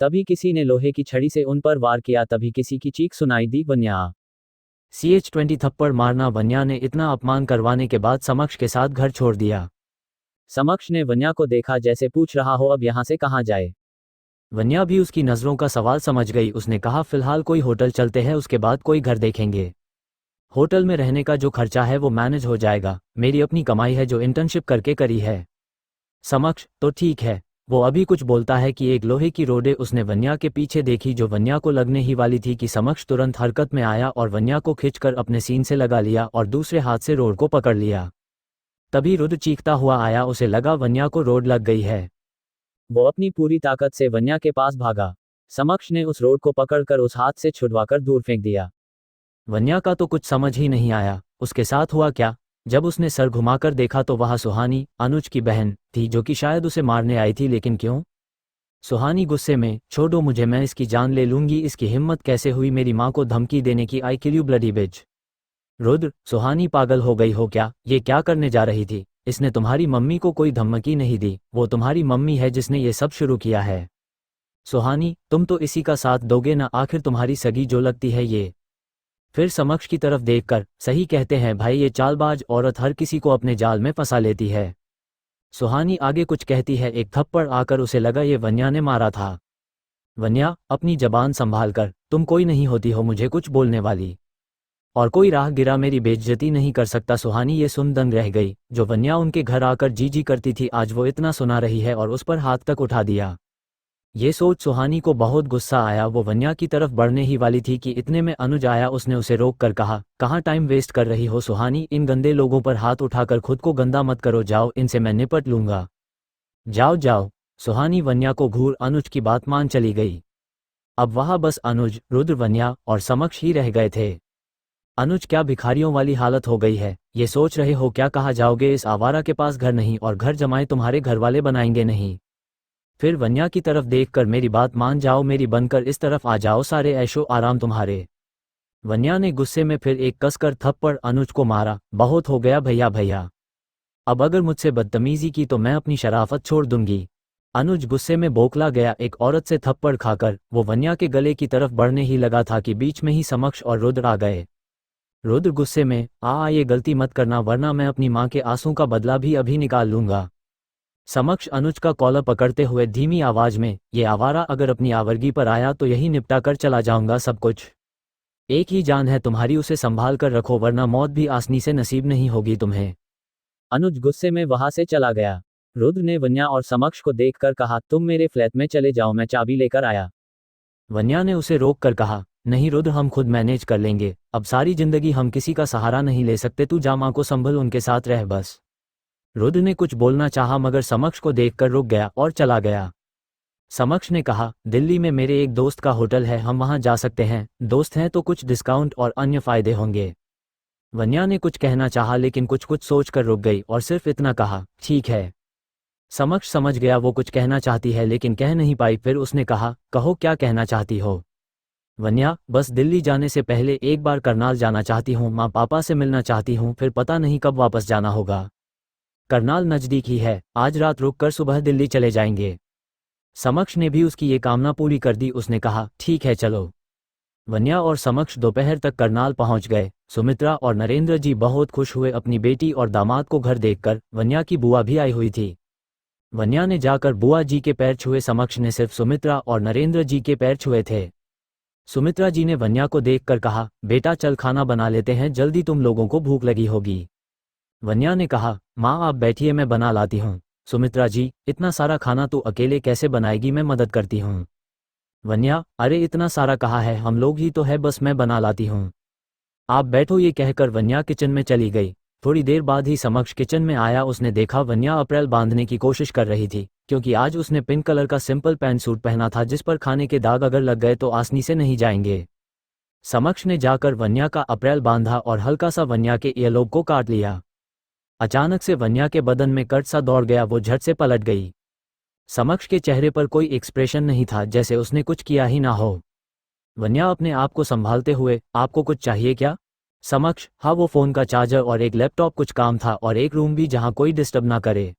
तभी किसी ने लोहे की छड़ी से उन पर वार किया। तभी किसी की चीख सुनाई दी, वन्या। CH20 थप्पड़ मारना। वन्या ने इतना अपमान करवाने के बाद समक्ष के साथ घर छोड़ दिया। समक्ष ने वन्या को देखा जैसे पूछ रहा हो अब यहाँ से कहाँ जाए। वन्या भी उसकी नज़रों का सवाल समझ गई। उसने कहा, फिलहाल कोई होटल चलते हैं, उसके बाद कोई घर देखेंगे। होटल में रहने का जो खर्चा है वो मैनेज हो जाएगा, मेरी अपनी कमाई है जो इंटर्नशिप करके करी है। समक्ष, तो ठीक है। वो अभी कुछ बोलता है कि एक लोहे की रोडे उसने वन्या के पीछे देखी जो वन्या को लगने ही वाली थी कि समक्ष तुरंत हरकत में आया और वन्या को खींचकर अपने सीन से लगा लिया और दूसरे हाथ से रोड को पकड़ लिया। तभी रुद्र चीखता हुआ आया, उसे लगा वन्या को रोड लग गई है। वो अपनी पूरी ताकत से वन्या के पास भागा। समक्ष ने उस रोड को पकड़कर उस हाथ से छुड़वाकर दूर फेंक दिया। वन्या का तो कुछ समझ ही नहीं आया, उसके साथ हुआ क्या। जब उसने सर घुमाकर देखा तो वहाँ सुहानी, अनुज की बहन, थी जो कि शायद उसे मारने आई थी, लेकिन क्यों। सुहानी गुस्से में, छोड़ो मुझे, मैं इसकी जान ले लूंगी, इसकी हिम्मत कैसे हुई मेरी माँ को धमकी देने की, आई किल यू ब्लडी बिच। रुद्र, सुहानी पागल हो गई हो क्या, ये क्या करने जा रही थी, इसने तुम्हारी मम्मी को कोई धमकी नहीं दी, वो तुम्हारी मम्मी है जिसने ये सब शुरू किया है। सुहानी, तुम तो इसी का साथ दोगे ना, आखिर तुम्हारी सगी जो लगती है ये। फिर समक्ष की तरफ देखकर, सही कहते हैं भाई, ये चालबाज औरत हर किसी को अपने जाल में फंसा लेती है। सुहानी आगे कुछ कहती है, एक थप्पड़ आकर उसे लगा ये वन्या ने मारा था। वन्या, अपनी जबान संभाल कर, तुम कोई नहीं होती हो मुझे कुछ बोलने वाली, और कोई राह गिरा मेरी बेइज्जती नहीं कर सकता। सुहानी ये सुन दंग रह गई, जो वन्या उनके घर आकर जी जी करती थी आज वो इतना सुना रही है और उस पर हाथ तक उठा दिया। ये सोच सुहानी को बहुत गुस्सा आया। वो वन्या की तरफ बढ़ने ही वाली थी कि इतने में अनुज आया। उसने उसे रोक कर कहा, कहाँ टाइम वेस्ट कर रही हो सुहानी, इन गंदे लोगों पर हाथ उठाकर खुद को गंदा मत करो, जाओ, इनसे मैं निपट लूंगा, जाओ जाओ। सुहानी वन्या को घूर अनुज की बात मान चली गई। अब वहाँ बस अनुज, रुद्र, वन्या और समक्ष ही रह गए थे। अनुज, क्या भिखारियों वाली हालत हो गई है, ये सोच रहे हो क्या कहाँ जाओगे, इस आवारा के पास घर नहीं, और घर जमाए तुम्हारे घर वाले बनाएंगे नहीं। फिर वन्या की तरफ देखकर, मेरी बात मान जाओ, मेरी बनकर इस तरफ आ जाओ, सारे ऐशो आराम तुम्हारे। वन्या ने गुस्से में फिर एक कसकर थप्पड़ अनुज को मारा। बहुत हो गया भैया भैया, अब अगर मुझसे बदतमीजी की तो मैं अपनी शराफत छोड़ दूंगी। अनुज गुस्से में बौखला गया। एक औरत से थप्पड़ खाकर वो वन्या के गले की तरफ बढ़ने ही लगा था कि बीच में ही समक्ष और रुद्र आ गए। रुद्र गुस्से में, ये गलती मत करना वरना मैं अपनी माँ के आंसू का बदला भी अभी निकाल लूंगा। समक्ष अनुज का कॉलर पकड़ते हुए धीमी आवाज में, ये आवारा अगर अपनी आवर्गी पर आया तो यही निपटा कर चला जाऊंगा सब कुछ। एक ही जान है तुम्हारी, उसे संभाल कर रखो वरना मौत भी आसानी से नसीब नहीं होगी तुम्हें। अनुज गुस्से में वहां से चला गया। रुद्र ने वन्या और समक्ष को देखकर कहा, तुम मेरे फ्लैट में चले जाओ, मैं चाबी लेकर आया। वन्या ने उसे रोक कर कहा, नहीं रुद्र, हम खुद मैनेज कर लेंगे, अब सारी जिंदगी हम किसी का सहारा नहीं ले सकते, तू जा, माँ को संभल, उनके साथ रह बस। रुद्र ने कुछ बोलना चाहा मगर समक्ष को देखकर रुक गया और चला गया। समक्ष ने कहा, दिल्ली में मेरे एक दोस्त का होटल है, हम वहां जा सकते हैं, दोस्त हैं तो कुछ डिस्काउंट और अन्य फायदे होंगे। वन्या ने कुछ कहना चाहा लेकिन कुछ सोच कर रुक गई और सिर्फ इतना कहा, ठीक है। समक्ष समझ गया वो कुछ कहना चाहती है लेकिन कह नहीं पाई, फिर उसने कहा, कहो क्या कहना चाहती हो। वन्या, बस दिल्ली जाने से पहले एक बार करनाल जाना चाहती हूँ, माँ पापा से मिलना चाहती हूँ, फिर पता नहीं कब वापस जाना होगा। करनाल नज़दीक ही है, आज रात रुक कर सुबह दिल्ली चले जाएंगे। समक्ष ने भी उसकी ये कामना पूरी कर दी, उसने कहा, ठीक है चलो। वन्या और समक्ष दोपहर तक करनाल पहुंच गए। सुमित्रा और नरेंद्र जी बहुत खुश हुए अपनी बेटी और दामाद को घर देखकर। वन्या की बुआ भी आई हुई थी। वन्या ने जाकर बुआ जी के पैर छुए, समक्ष ने सिर्फ सुमित्रा और नरेंद्र जी के पैर छुए थे। सुमित्रा जी ने वन्या को देखकर कहा, बेटा चल खाना बना लेते हैं, जल्दी तुम लोगों को भूख लगी होगी। वन्या ने कहा, माँ आप बैठिए मैं बना लाती हूँ। सुमित्रा जी, इतना सारा खाना तू अकेले कैसे बनाएगी, मैं मदद करती हूँ। वन्या, अरे इतना सारा कहा है, हम लोग ही तो है, बस मैं बना लाती हूँ, आप बैठो। ये कहकर वन्या किचन में चली गई। थोड़ी देर बाद ही समक्ष किचन में आया। उसने देखा वन्या अप्रैल बांधने की कोशिश कर रही थी, क्योंकि आज उसने पिंक कलर का सिंपल पैंट सूट पहना था जिस पर खाने के दाग अगर लग गए तो आसानी से नहीं जाएंगे। समक्ष ने जाकर वन्या का अप्रैल बांधा और हल्का सा वन्या के ईयरलोब को काट लिया। अचानक से वन्या के बदन में कट सा दौड़ गया, वो झट से पलट गई। समक्ष के चेहरे पर कोई एक्सप्रेशन नहीं था, जैसे उसने कुछ किया ही ना हो। वन्या अपने आप को संभालते हुए, आपको कुछ चाहिए क्या? समक्ष, हाँ वो फ़ोन का चार्जर और एक लैपटॉप, कुछ काम था, और एक रूम भी जहाँ कोई डिस्टर्ब ना करे।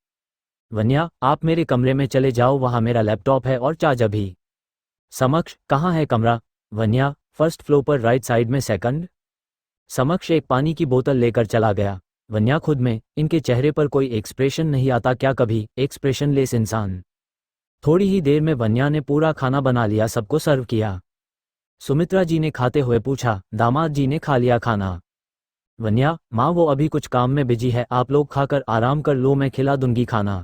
वन्या, आप मेरे कमरे में चले जाओ, वहाँ मेरा लैपटॉप है और चार्जर भी। समक्ष, कहाँ है कमरा? वन्या, फर्स्ट फ्लोर पर राइट साइड में सेकंड। समक्ष एक पानी की बोतल लेकर चला गया। वन्या खुद में, इनके चेहरे पर कोई एक्सप्रेशन नहीं आता क्या कभी, एक्सप्रेशन लेस इंसान। थोड़ी ही देर में वन्या ने पूरा खाना बना लिया, सबको सर्व किया। सुमित्रा जी ने खाते हुए पूछा, दामाद जी ने खा लिया खाना? वन्या, माँ वो अभी कुछ काम में बिजी है, आप लोग खाकर आराम कर लो, मैं खिला दूंगी खाना।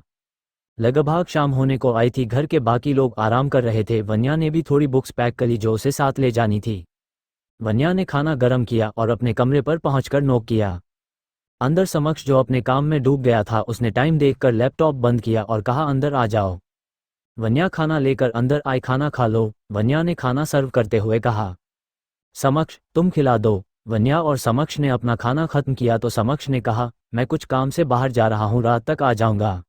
लगभग शाम होने को आई थी, घर के बाकी लोग आराम कर रहे थे। वन्या ने भी थोड़ी बुक्स पैक करी जो उसे साथ ले जानी थी। वन्या ने खाना गर्म किया और अपने कमरे पर पहुंचकर नॉक किया। अंदर समक्ष जो अपने काम में डूब गया था, उसने टाइम देखकर लैपटॉप बंद किया और कहा, अंदर आ जाओ। वन्या खाना लेकर अंदर आई, खाना खा लो, वन्या ने खाना सर्व करते हुए कहा। समक्ष, तुम खिला दो। वन्या और समक्ष ने अपना खाना खत्म किया तो समक्ष ने कहा, मैं कुछ काम से बाहर जा रहा हूँ, रात तक आ जाऊंगा।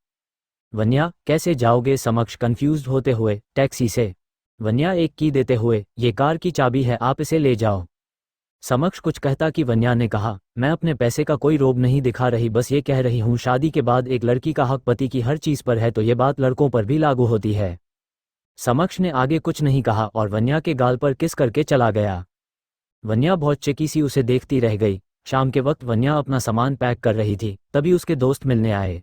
वन्या, कैसे जाओगे? समक्ष कंफ्यूज्ड होते हुए, टैक्सी से। वन्या एक की देते हुए, ये कार की चाबी है, आप इसे ले जाओ। समक्ष कुछ कहता कि वन्या ने कहा, मैं अपने पैसे का कोई रोब नहीं दिखा रही, बस ये कह रही हूँ शादी के बाद एक लड़की का हक पति की हर चीज पर है तो ये बात लड़कों पर भी लागू होती है। समक्ष ने आगे कुछ नहीं कहा और वन्या के गाल पर किस करके चला गया। वन्या बहुत चिकी सी उसे देखती रह गई। शाम के वक्त वन्या अपना सामान पैक कर रही थी, तभी उसके दोस्त मिलने आए।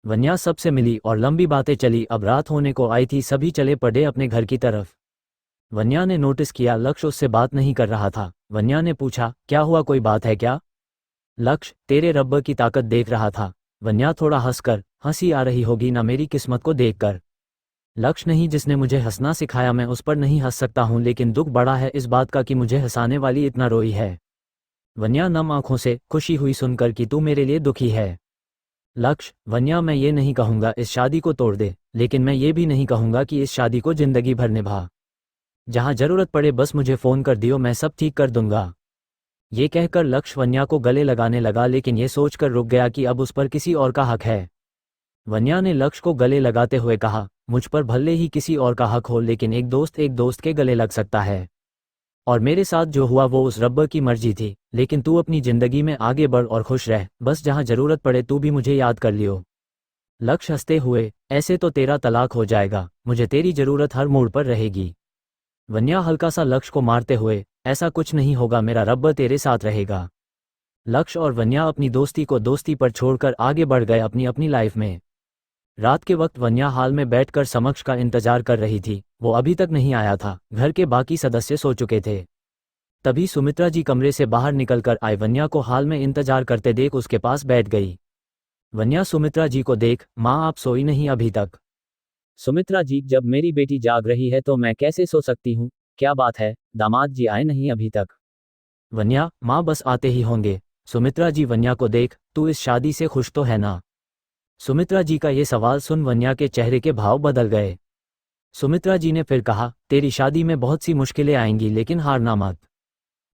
वन्या सबसे मिली और लंबी बातें चली। अब रात होने को आई थी, सभी चले पड़े अपने घर की तरफ। वन्या ने नोटिस किया लक्ष्य उससे बात नहीं कर रहा था। वन्या ने पूछा, क्या हुआ, कोई बात है क्या? लक्ष्य तेरे रब्बर की ताकत देख रहा था। वन्या थोड़ा हंसकर, हंसी आ रही होगी ना मेरी किस्मत को देखकर। लक्ष्य नहीं, जिसने मुझे हंसना सिखाया, मैं उस पर नहीं हंस सकता हूँ, लेकिन दुख बड़ा है इस बात का कि मुझे हंसाने वाली इतना रोई है। वन्या नम आंखों से खुशी हुई सुनकर कि तू मेरे लिए दुखी है। लक्ष्य, वन्या मैं ये नहीं कहूँगा इस शादी को तोड़ दे, लेकिन मैं ये भी नहीं कहूँगा कि इस शादी को जिंदगी भर निभा। जहाँ जरूरत पड़े बस मुझे फ़ोन कर दियो, मैं सब ठीक कर दूंगा। ये कहकर लक्ष्य वन्या को गले लगाने लगा, लेकिन ये सोचकर रुक गया कि अब उस पर किसी और का हक है। वन्या ने लक्ष्य को गले लगाते हुए कहा, मुझ पर भले ही किसी और का हक हो, लेकिन एक दोस्त के गले लग सकता है। और मेरे साथ जो हुआ वो उस रब्बर की मर्जी थी, लेकिन तू अपनी जिंदगी में आगे बढ़ और खुश रह, बस जहाँ जरूरत पड़े तू भी मुझे याद कर लियो। लक्ष्य हंसते हुए, ऐसे तो तेरा तलाक हो जाएगा, मुझे तेरी जरूरत हर मोड़ पर रहेगी। वन्या हल्का सा लक्ष्य को मारते हुए, ऐसा कुछ नहीं होगा, मेरा रब्बर तेरे साथ रहेगा। लक्ष्य और वन्या अपनी दोस्ती को दोस्ती पर छोड़कर आगे बढ़ गए अपनी अपनी लाइफ में। रात के वक्त वन्या हाल में बैठकर समक्ष का इंतजार कर रही थी। वो अभी तक नहीं आया था, घर के बाकी सदस्य सो चुके थे। तभी सुमित्रा जी कमरे से बाहर निकलकर आई वन्या को हाल में इंतजार करते देख उसके पास बैठ गई। वन्या सुमित्रा जी को देख, माँ आप सोई नहीं अभी तक? सुमित्रा जी, जब मेरी बेटी जाग रही है तो मैं कैसे सो सकती हूँ? क्या बात है, दामाद जी आए नहीं अभी तक? वन्या, माँ बस आते ही होंगे। सुमित्रा जी वन्या को देख, तू इस शादी से खुश तो है ना? सुमित्रा जी का ये सवाल सुन वन्या के चेहरे के भाव बदल गए। सुमित्रा जी ने फिर कहा, तेरी शादी में बहुत सी मुश्किलें आएंगी लेकिन हारना मत।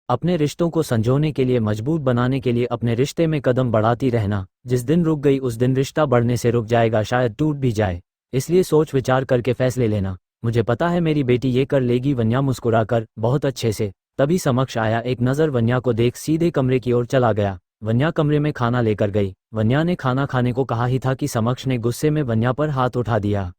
अपने रिश्तों को संजोने के लिए, मजबूत बनाने के लिए अपने रिश्ते में कदम बढ़ाती रहना। जिस दिन रुक गई उस दिन रिश्ता बढ़ने से रुक जाएगा, शायद टूट भी जाए। इसलिए सोच विचार करके फैसले लेना। मुझे पता है मेरी बेटी ये कर लेगी। वन्या मुस्कुराकर बहुत अच्छे से। तभी समक्ष आया एक नज़र वन्या को देख सीधे कमरे की ओर चला गया। वन्या कमरे में खाना लेकर गई। वन्या ने खाना खाने को कहा ही था कि समक्ष ने गुस्से में वन्या पर हाथ उठा दिया।